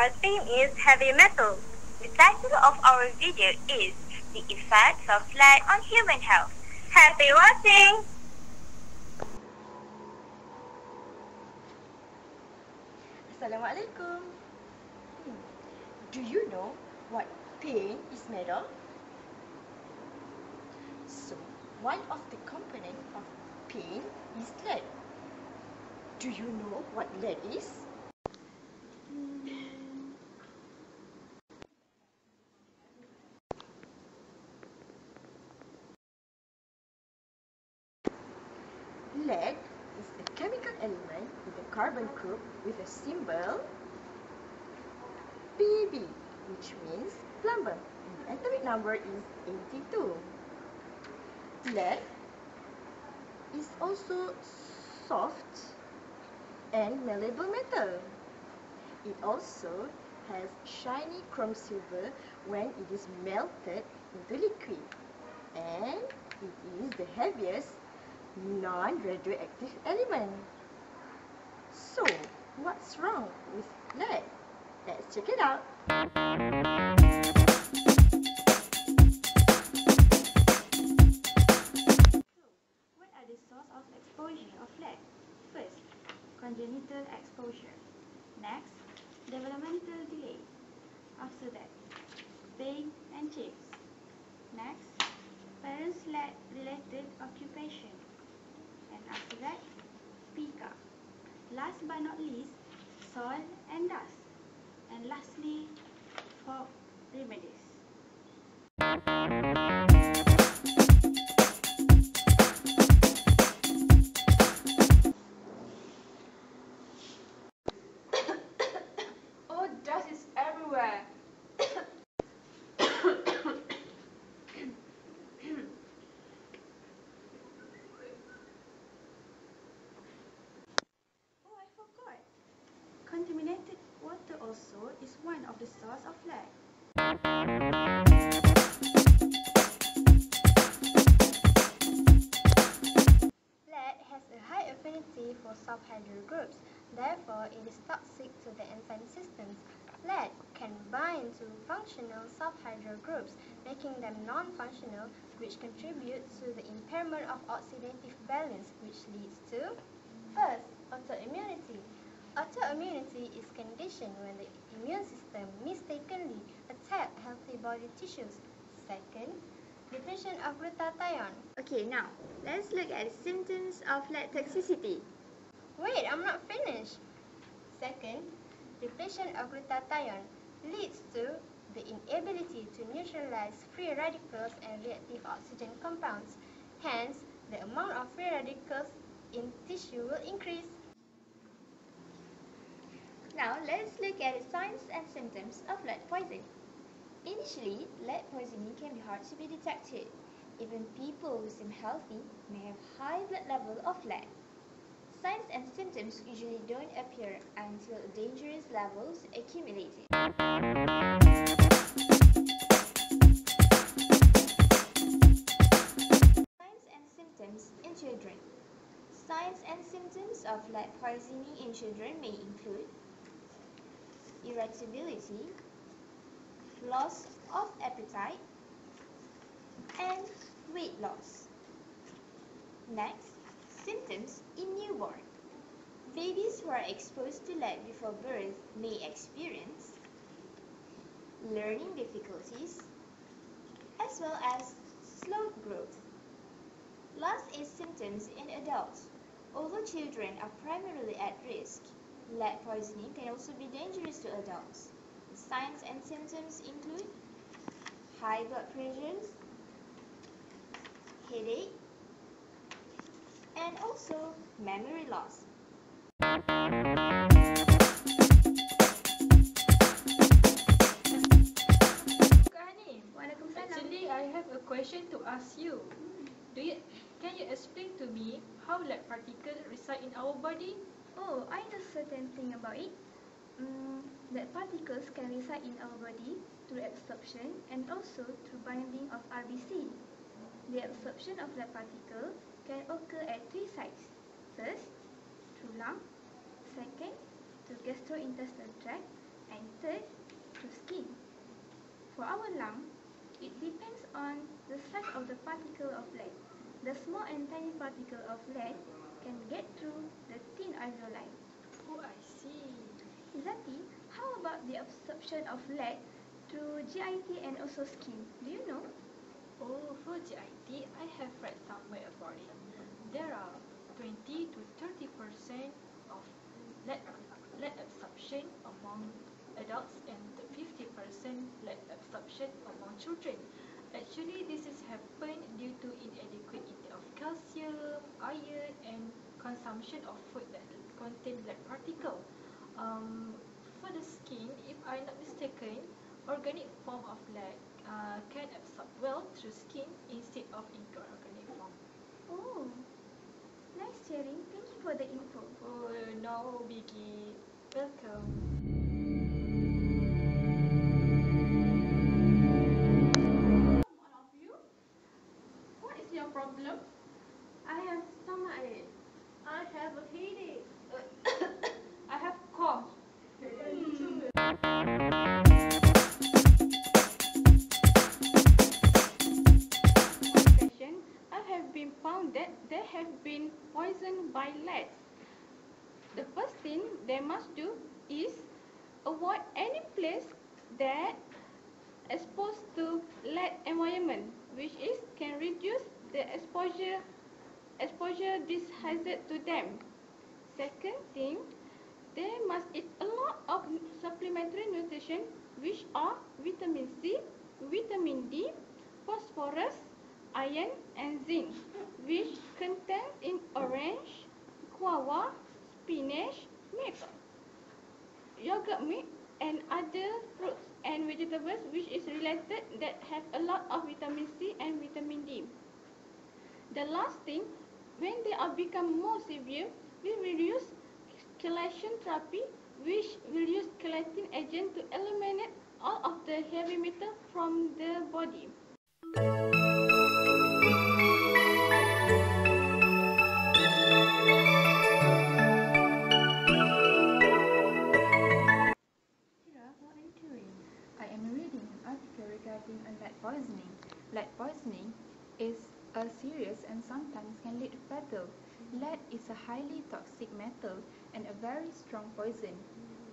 Our theme is heavy metal. The title of our video is The Effects of Lead on Human Health. Happy watching! Assalamualaikum. Do you know what paint is made of? So, one of the components of paint is lead. Do you know what lead is? Lead is a chemical element with a carbon group with a symbol Pb, which means plumber, and the atomic number is 82. Lead is also soft and malleable metal. It also has shiny chrome silver when it is melted into liquid, and it is the heaviest non-radioactive element. So, what's wrong with lead? Let's check it out. So, what are the sources of exposure of lead? First, congenital exposure. Next, developmental delay. After that, pain and chips. Next, parents' lead-related occupation. And after that, pica. Last but not least, soil and dust. And lastly, for remedies. Oh, dust is everywhere. Oh, I forgot. Contaminated water also is one of the sources of lead. Lead has a high affinity for sulfhydryl groups, therefore it is toxic to the enzyme systems. Lead can bind to functional sulfhydryl groups, making them non-functional, which contributes to the impairment of oxidative balance, which leads to first, autoimmunity. Autoimmunity is condition when the immune system mistakenly attacks healthy body tissues. Second, depletion of glutathione. Okay, now let's look at the symptoms of lead toxicity. Wait, I'm not finished. Second, depletion of glutathione leads to the inability to neutralize free radicals and reactive oxygen compounds. Hence, the amount of free radicals in tissue will increase. Now let's look at the signs and symptoms of lead poisoning. Initially, lead poisoning can be hard to be detected. Even people who seem healthy may have high blood level of lead. Signs and symptoms usually don't appear until dangerous levels accumulated. Signs and symptoms in children. Signs and symptoms of lead poisoning in children may include irritability, loss of appetite, and weight loss. Next, symptoms in newborn. Babies who are exposed to lead before birth may experience learning difficulties as well as slow growth. Last is symptoms in adults. Although children are primarily at risk, lead poisoning can also be dangerous to adults. The signs and symptoms include high blood pressures, headache, and also memory loss. Actually, I have a question to ask you. Can you explain to me how lead particles reside in our body? Oh, I know certain thing about it. Lead particles can reside in our body through absorption and also through binding of RBC. The absorption of lead particle can occur at three sites. First, through lung. Second, through gastrointestinal tract. And third, through skin. For our lung, it depends on the size of the particle of lead. The small and tiny particle of lead can get through the thin alveoli. Oh, I see. Zati, how about the absorption of lead through GIT and also skin? Do you know? Oh, for GIT, I have read somewhere about it. There are 20 to 30% of lead absorption among adults and 50% lead absorption among children. Actually, this has happened due to inadequate intake of calcium, iron, and consumption of food that contain lead particle. For the skin, if I'm not mistaken, organic form of lead can absorb well through skin instead of inorganic form. Oh, nice sharing. Thank you for the info. Oh, no biggie. Welcome. All of you, what is your problem? I have stomachache. I have a headache. I have cough. Session, I have been found that they have been poisoned by lead. The first thing they must do is avoid any place that exposed to lead environment, which is can reduce the exposure this hazard to them. Second thing, they must eat a lot of supplementary nutrition, which are vitamin C, vitamin D, phosphorus, iron, and zinc, which contain in orange, guava, spinach, milk, yogurt milk, and other fruits and vegetables which is related that have a lot of vitamin C and vitamin D. The last thing, when they are become more severe, we will use chelation therapy, which will use chelating agent to eliminate all of the heavy metal from the body. What are you doing? I am reading an article regarding lead poisoning. Lead poisoning is a serious and sometimes can lead to fatal. Lead is a highly toxic metal and a very strong poison.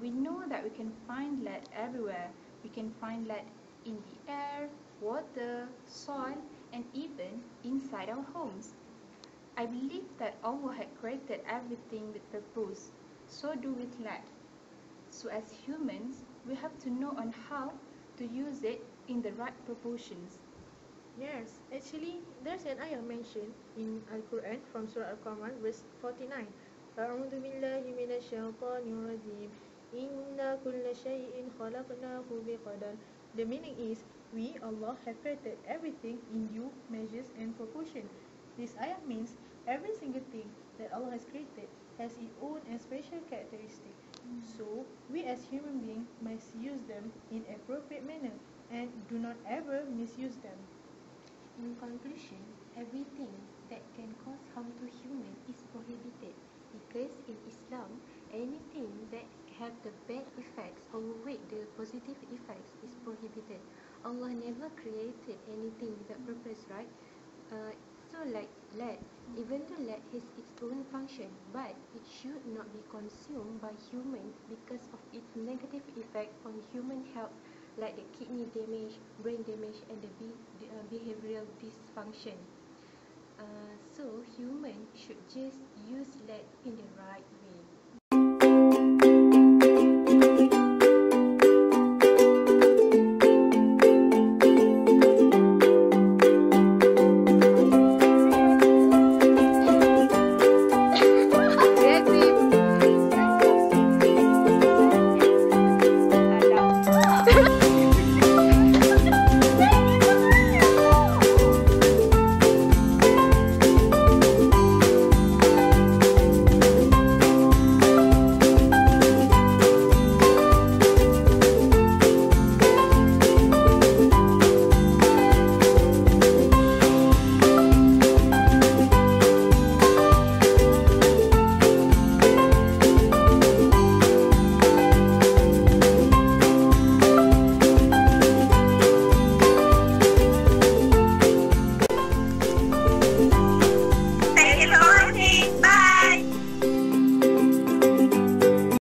We know that we can find lead everywhere. We can find lead in the air, water, soil, and even inside our homes. I believe that Allah had created everything with purpose. So do with lead. So as humans, we have to know on how to use it in the right proportions. Yes, actually, there's an ayah mentioned in Al-Quran from Surah Al-Qamar, verse 49. أعوذ بالله من الشيطان الرجيم إنا كل شيء خلقناه بقدر. The meaning is, we, Allah, have created everything in due measures and proportion. This ayah means every single thing that Allah has created has its own and special characteristic. So, we as human beings must use them in appropriate manner and do not ever misuse them. In conclusion, everything that can cause harm to human is prohibited because in Islam, anything that have the bad effects outweigh the positive effects is prohibited. Allah never created anything without purpose, right? So like lead, even though lead has its own function, but it should not be consumed by humans because of its negative effect on human health, like the kidney damage, brain damage, and the behavioral dysfunction. So humans should just use lead in the right